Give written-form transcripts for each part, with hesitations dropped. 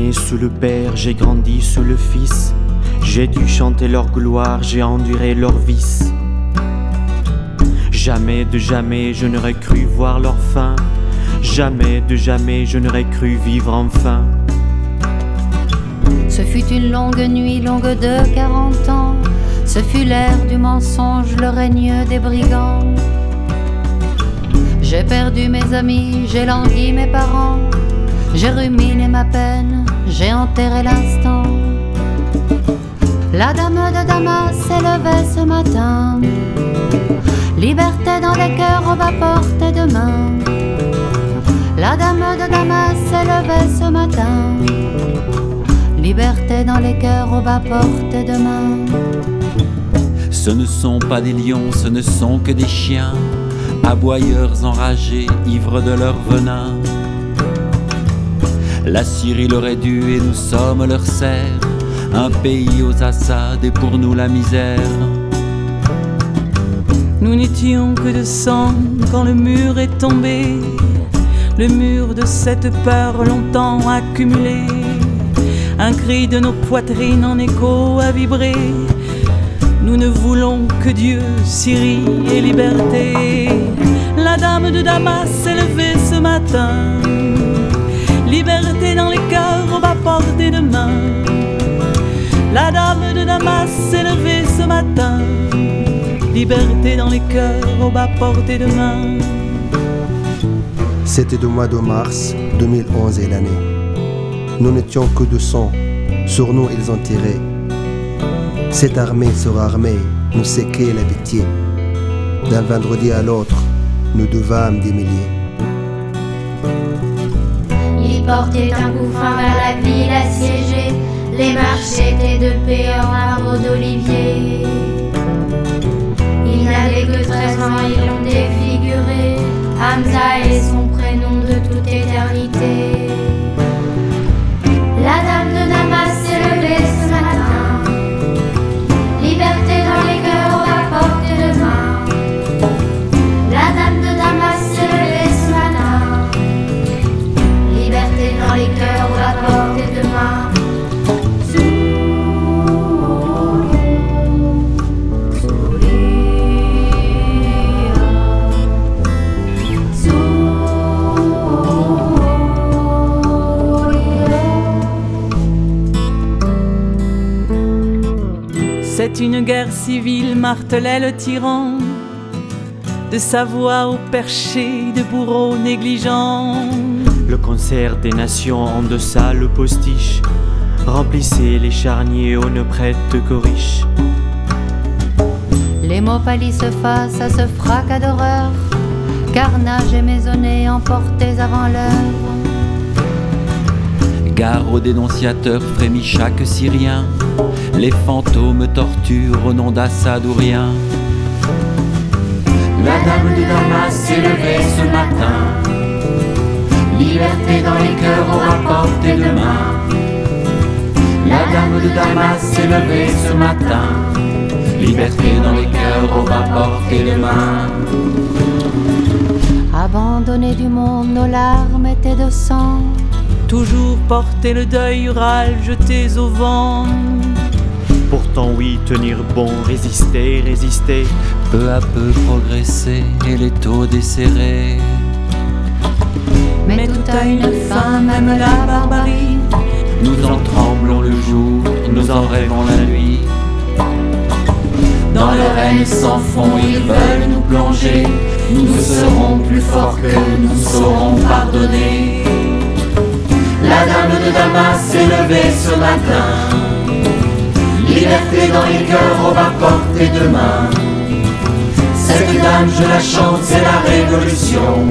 né sous le Père, j'ai grandi sous le Fils. J'ai dû chanter leur gloire, j'ai enduré leurs vices. Jamais de jamais je n'aurais cru voir leur fin. Jamais de jamais je n'aurais cru vivre enfin. Ce fut une longue nuit, longue de 40 ans. Ce fut l'ère du mensonge, le règne des brigands. J'ai perdu mes amis, j'ai langui mes parents. J'ai ruminé ma peine, j'ai enterré l'instant. La dame de Damas s'est levée ce matin. Liberté dans les cœurs, on va porter demain. La dame de Damas s'est levée ce matin. Liberté dans les cœurs, on va porter demain. Ce ne sont pas des lions, ce ne sont que des chiens, aboyeurs enragés, ivres de leur venin. La Syrie leur est due et nous sommes leur serfs, un pays aux Assad et pour nous la misère. Nous n'étions que de sang quand le mur est tombé, le mur de cette peur longtemps accumulée. Un cri de nos poitrines en écho a vibré. Nous ne voulons que Dieu, Syrie et liberté. La dame de Damas s'est levée ce matin. Liberté dans les cœurs, on va porter demain. La dame de Damas s'est levée ce matin. Liberté dans les cœurs, on va porter demain. C'était le mois de mars 2011 et l'année. Nous n'étions que de sang, sur nous ils ont tiré. Cette armée sur armée nous séquait la pitié. D'un vendredi à l'autre, nous devâmes des milliers. Ils portaient un couffin vers la ville assiégée. Les marchés étaient de paix en arbres d'olivier. Ils n'avaient que 13 ans, ils l'ont défiguré. Hamza est son prénom de toute éternité. La dame de Damas s'est levée ce matin. Liberté dans les cœurs, on va porter demain. La dame de Damas s'est levée ce matin. Liberté dans les cœurs, on va porter demain. C'est une guerre civile, martelait le tyran, de sa voix au perché de bourreaux négligents. Le concert des nations en deçà le postiche. Remplissez les charniers, on ne prête qu'aux riches. Les mots pâlissent face à ce fracas d'horreur. Carnage et maisonnée emportés avant l'heure. Gare aux dénonciateurs, frémit chaque Syrien. Les fantômes torturent au nom d'Assad ou rien. La dame de Damas s'est levée ce matin. Liberté dans les cœurs, on va porter demain. La dame de Damas s'est levée ce matin. Liberté dans les cœurs, on va porter demain. Abandonnés du monde, nos larmes étaient de sang. Toujours porter le deuil râle, jetés au vent. Pourtant oui, tenir bon, résister, résister. Peu à peu progresser et les taux desserrer. Mais tout a une fin, même la barbarie. Nous en tremblons le jour, nous en rêvons la nuit. Dans leur haine sans fond, ils veulent nous plonger. Nous serons plus forts que nous saurons pardonner. La dame de Damas s'est levée ce matin. Liberté dans les cœurs, on va porter demain. Cette dame, je la chante, c'est la révolution.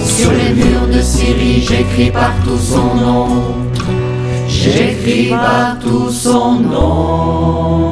Sur les murs de Syrie, j'écris partout son nom. J'écris partout son nom.